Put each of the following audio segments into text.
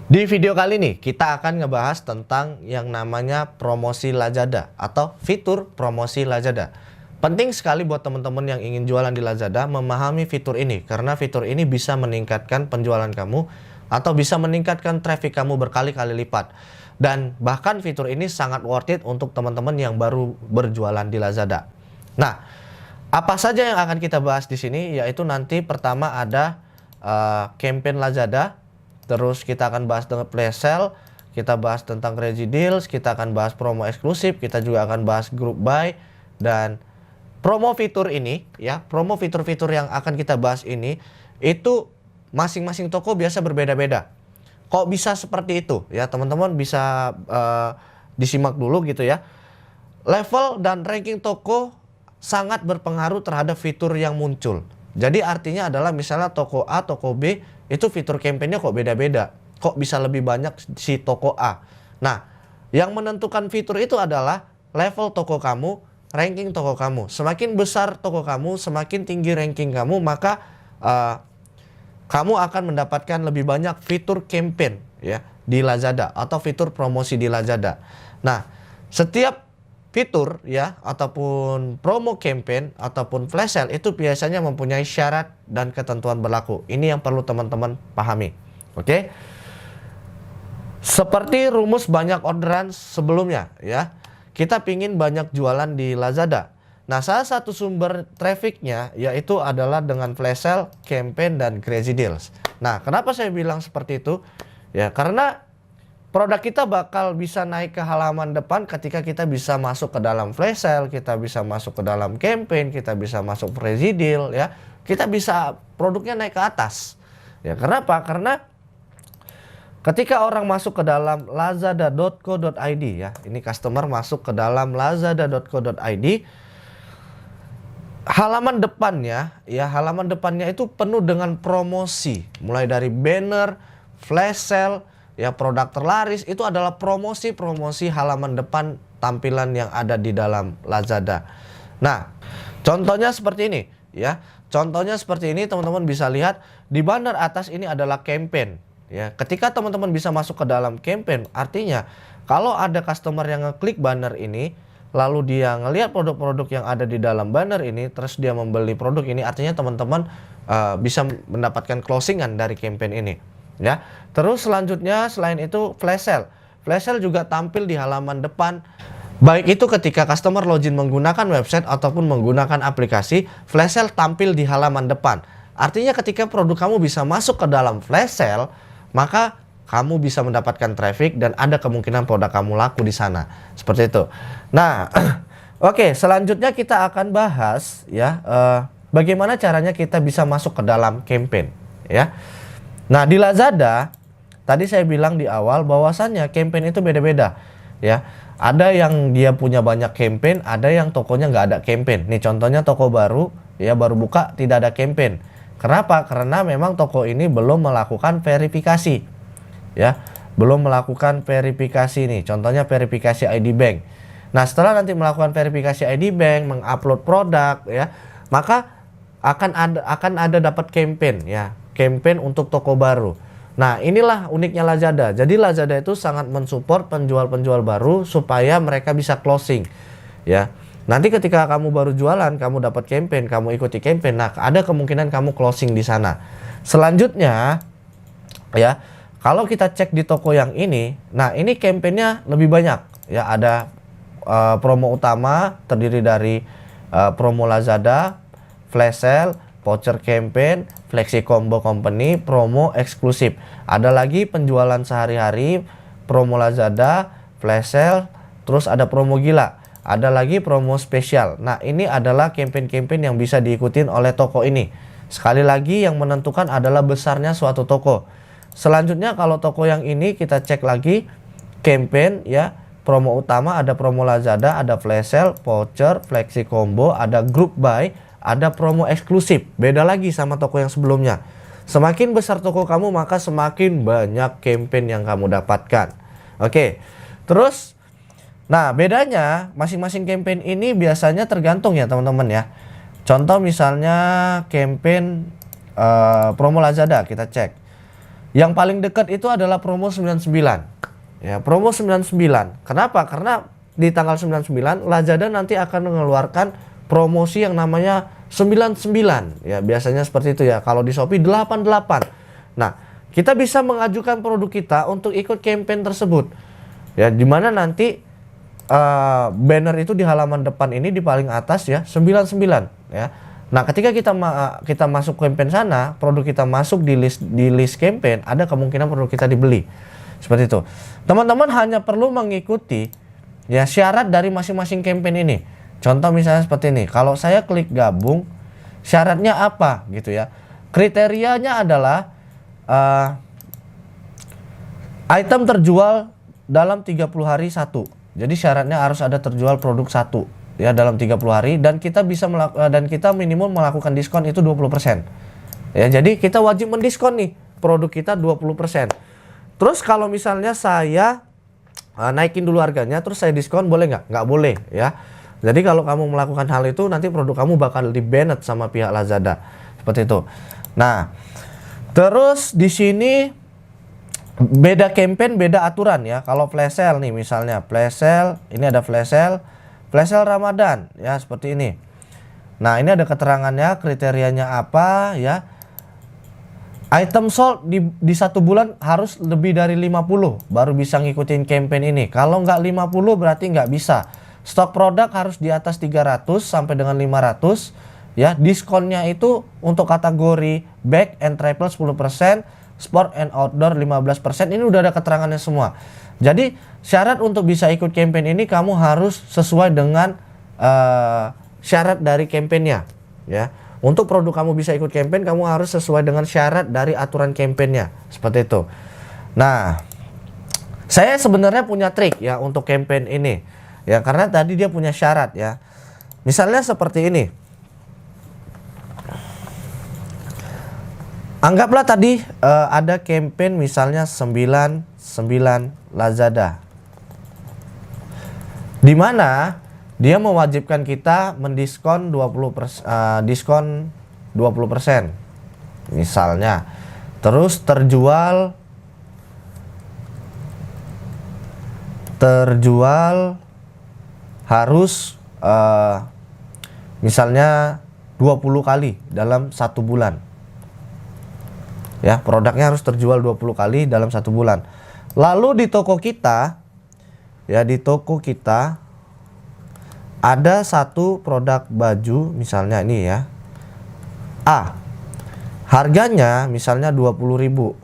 Di video kali ini kita akan ngebahas tentang yang namanya promosi Lazada atau fitur promosi Lazada. Penting sekali buat teman-teman yang ingin jualan di Lazada memahami fitur ini, karena fitur ini bisa meningkatkan penjualan kamu atau bisa meningkatkan traffic kamu berkali-kali lipat. Dan bahkan fitur ini sangat worth it untuk teman-teman yang baru berjualan di Lazada. Nah, apa saja yang akan kita bahas di sini, yaitu nanti pertama ada campaign Lazada. Terus kita akan bahas tentang flash sale, kita bahas tentang crazy deals, kita akan bahas promo eksklusif, kita juga akan bahas group buy, dan promo fitur ini ya, promo fitur-fitur yang akan kita bahas ini itu masing-masing toko biasa berbeda-beda. Kok bisa seperti itu ya, teman-teman bisa disimak dulu gitu ya. Level dan ranking toko sangat berpengaruh terhadap fitur yang muncul. Jadi artinya adalah misalnya toko A, toko B itu fitur campaign-nya kok beda-beda. Kok bisa lebih banyak si toko A. Nah, yang menentukan fitur itu adalah level toko kamu, ranking toko kamu. Semakin besar toko kamu, semakin tinggi ranking kamu, maka kamu akan mendapatkan lebih banyak fitur campaign ya di Lazada atau fitur promosi di Lazada. Nah, setiap fitur ya ataupun promo campaign ataupun flash sale itu biasanya mempunyai syarat dan ketentuan berlaku. Ini yang perlu teman-teman pahami. Oke? Seperti rumus banyak orderan sebelumnya ya. Kita pingin banyak jualan di Lazada. Nah, salah satu sumber trafficnya yaitu adalah dengan flash sale, campaign, dan crazy deals. Nah, kenapa saya bilang seperti itu? Ya, karena produk kita bakal bisa naik ke halaman depan ketika kita bisa masuk ke dalam flash sale, kita bisa masuk ke dalam campaign, kita bisa masuk crazy deal ya. Kita bisa produknya naik ke atas. Ya, kenapa? Karena ketika orang masuk ke dalam lazada.co.id ya. Ini customer masuk ke dalam lazada.co.id. Halaman depannya ya, halaman depannya itu penuh dengan promosi, mulai dari banner, flash sale, ya produk terlaris itu adalah promosi-promosi halaman depan tampilan yang ada di dalam Lazada. Nah, contohnya seperti ini ya. Contohnya seperti ini, teman-teman bisa lihat di banner atas ini adalah campaign ya. Ketika teman-teman bisa masuk ke dalam campaign, artinya kalau ada customer yang ngeklik banner ini lalu dia ngelihat produk-produk yang ada di dalam banner ini, terus dia membeli produk ini, artinya teman-teman bisa mendapatkan closingan dari campaign ini. Ya, terus selanjutnya selain itu flash sale. Flash sale juga tampil di halaman depan. Baik itu ketika customer login menggunakan website ataupun menggunakan aplikasi, flash sale tampil di halaman depan. Artinya ketika produk kamu bisa masuk ke dalam flash sale, maka kamu bisa mendapatkan traffic dan ada kemungkinan produk kamu laku di sana. Seperti itu. Nah, oke, selanjutnya kita akan bahas ya bagaimana caranya kita bisa masuk ke dalam campaign ya. Nah, di Lazada tadi saya bilang di awal bahwasannya campaign itu beda-beda ya. Ada yang dia punya banyak campaign, ada yang tokonya nggak ada campaign. Nih contohnya toko baru ya, baru buka tidak ada campaign. Kenapa? Karena memang toko ini belum melakukan verifikasi ya. Belum melakukan verifikasi nih. Contohnya verifikasi ID Bank. Nah, setelah nanti melakukan verifikasi ID Bank, mengupload produk ya, maka akan ada dapat campaign ya. Campaign untuk toko baru. Nah, inilah uniknya Lazada. Jadi Lazada itu sangat mensupport penjual-penjual baru supaya mereka bisa closing ya. Nanti ketika kamu baru jualan, kamu dapat campaign, kamu ikuti campaign, nah ada kemungkinan kamu closing di sana. Selanjutnya ya, kalau kita cek di toko yang ini, nah ini campaignnya lebih banyak ya. Ada promo utama terdiri dari promo Lazada, flash sale, voucher campaign, flexi combo company, promo eksklusif. Ada lagi penjualan sehari-hari, promo Lazada, flash sale, terus ada promo gila. Ada lagi promo spesial. Nah, ini adalah campaign-campaign yang bisa diikutin oleh toko ini. Sekali lagi yang menentukan adalah besarnya suatu toko. Selanjutnya kalau toko yang ini kita cek lagi campaign ya. Promo utama ada promo Lazada, ada flash sale, voucher, flexi combo, ada group buy, ada promo eksklusif. Beda lagi sama toko yang sebelumnya. Semakin besar toko kamu, maka semakin banyak campaign yang kamu dapatkan. Oke. Terus, nah bedanya masing-masing campaign ini biasanya tergantung ya teman-teman ya. Contoh misalnya campaign promo Lazada, kita cek. Yang paling dekat itu adalah promo 99. Ya, promo 99. Kenapa? Karena di tanggal 99 Lazada nanti akan mengeluarkan promosi yang namanya 99. Ya, biasanya seperti itu ya. Kalau di Shopee 88. Nah, kita bisa mengajukan produk kita untuk ikut campaign tersebut. Ya, dimana nanti banner itu di halaman depan ini di paling atas ya 99 ya. Nah, ketika kita masuk campaign sana, produk kita masuk di list campaign, ada kemungkinan produk kita dibeli. Seperti itu. Teman-teman hanya perlu mengikuti ya syarat dari masing-masing campaign ini. Contoh misalnya seperti ini. Kalau saya klik gabung, syaratnya apa gitu ya. Kriterianya adalah item terjual dalam 30 hari satu. Jadi syaratnya harus ada terjual produk satu ya dalam 30 hari dan kita bisa kita minimum melakukan diskon itu 20%. Ya, jadi kita wajib mendiskon nih produk kita 20%. Terus kalau misalnya saya naikin dulu harganya terus saya diskon, boleh nggak? Nggak boleh ya. Jadi kalau kamu melakukan hal itu nanti produk kamu bakal di-banned sama pihak Lazada. Seperti itu. Nah, terus di sini beda campaign, beda aturan ya. Kalau flash sale nih misalnya, flash sale, ini ada flash sale Ramadan ya seperti ini. Nah, ini ada keterangannya, kriterianya apa ya. Item sold di 1 bulan harus lebih dari 50 baru bisa ngikutin campaign ini. Kalau nggak 50 berarti nggak bisa. Stok produk harus di atas 300 sampai dengan 500 ya. Diskonnya itu untuk kategori bag and travel 10%, sport and outdoor 15%. Ini udah ada keterangannya semua. Jadi syarat untuk bisa ikut campaign ini kamu harus sesuai dengan syarat dari campaignnya ya. Untuk produk kamu bisa ikut campaign, kamu harus sesuai dengan syarat dari aturan campaignnya. Seperti itu. Nah, saya sebenarnya punya trik ya untuk campaign ini ya, karena tadi dia punya syarat ya. Misalnya seperti ini. Anggaplah tadi ada campaign misalnya 99 Lazada, di mana dia mewajibkan kita mendiskon 20%, diskon 20% misalnya. Terus terjual harus misalnya 20 kali dalam 1 bulan. Ya, produknya harus terjual 20 kali dalam 1 bulan. Lalu di toko kita ya, di toko kita ada satu produk baju misalnya ini ya. A. Harganya misalnya 20.000.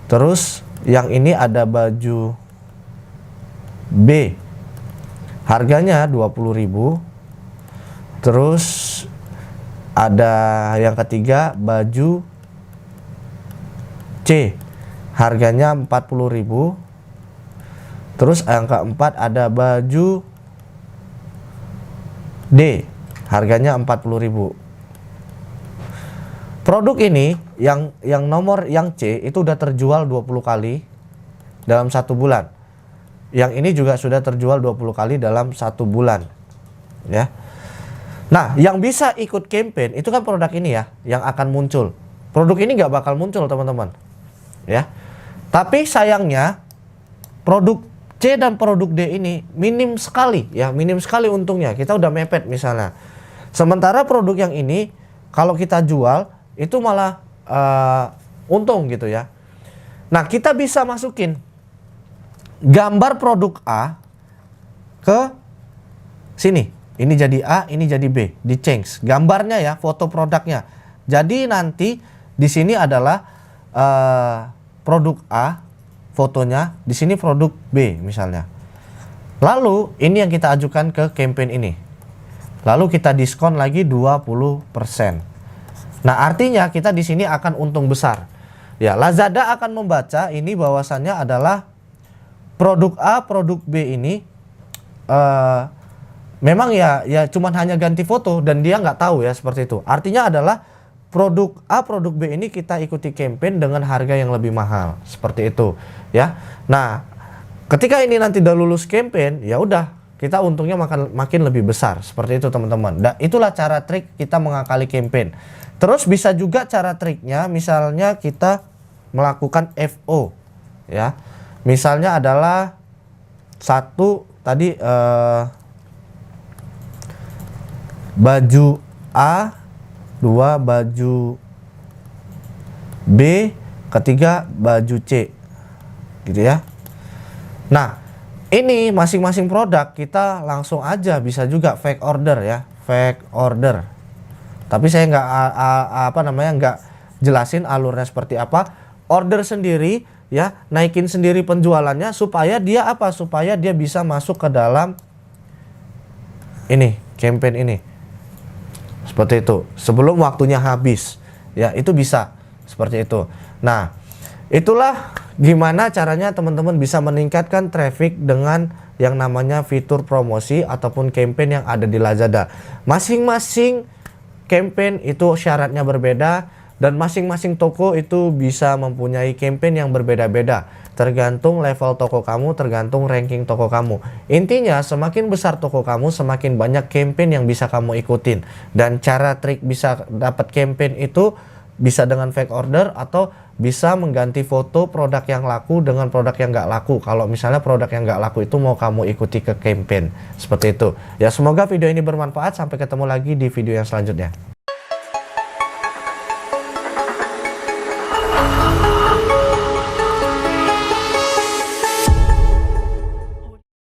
Terus yang ini ada baju B. Harganya 20.000. Terus ada yang ketiga baju C, harganya 40.000. Terus yang keempat ada baju D, harganya 40.000. Produk ini yang nomor yang C itu udah terjual 20 kali dalam 1 bulan. Yang ini juga sudah terjual 20 kali dalam 1 bulan. Ya. Nah, yang bisa ikut campaign itu kan produk ini ya, yang akan muncul. Produk ini nggak bakal muncul, teman-teman. Ya. Tapi sayangnya produk C dan produk D ini minim sekali ya, minim sekali untungnya. Kita udah mepet misalnya. Sementara produk yang ini kalau kita jual itu malah untung gitu ya. Nah, kita bisa masukin gambar produk A ke sini. Ini jadi A, ini jadi B, di change gambarnya ya, foto produknya. Jadi nanti di sini adalah produk A, fotonya, di sini produk B misalnya. Lalu ini yang kita ajukan ke campaign ini. Lalu kita diskon lagi 20%. Nah, artinya kita di sini akan untung besar. Ya, Lazada akan membaca ini bahwasannya adalah produk A, produk B ini memang ya cuman hanya ganti foto dan dia nggak tahu ya seperti itu. Artinya adalah produk A, produk B ini kita ikuti campaign dengan harga yang lebih mahal, seperti itu, ya. Nah, ketika ini nanti udah lulus campaign, ya udah kita untungnya makin lebih besar, seperti itu teman-teman. Dan itulah cara trik kita mengakali campaign. Terus bisa juga cara triknya, misalnya kita melakukan FO ya. Misalnya adalah satu tadi baju A, dua baju B, ketiga baju C gitu ya. Nah, ini masing-masing produk kita langsung aja bisa juga fake order ya, fake order. Tapi saya nggak jelasin alurnya seperti apa. Order sendiri ya, naikin sendiri penjualannya supaya dia apa? Supaya dia bisa masuk ke dalam ini, campaign ini. Seperti itu. Sebelum waktunya habis. Ya, itu bisa seperti itu. Nah, itulah gimana caranya teman-teman bisa meningkatkan traffic dengan yang namanya fitur promosi ataupun campaign yang ada di Lazada. Masing-masing campaign itu syaratnya berbeda dan masing-masing toko itu bisa mempunyai campaign yang berbeda-beda. Tergantung level toko kamu, tergantung ranking toko kamu. Intinya semakin besar toko kamu, semakin banyak campaign yang bisa kamu ikutin. Dan cara trik bisa dapat campaign itu bisa dengan fake order atau bisa mengganti foto produk yang laku dengan produk yang nggak laku. Kalau misalnya produk yang nggak laku itu mau kamu ikuti ke campaign. Seperti itu. Ya, semoga video ini bermanfaat. Sampai ketemu lagi di video yang selanjutnya.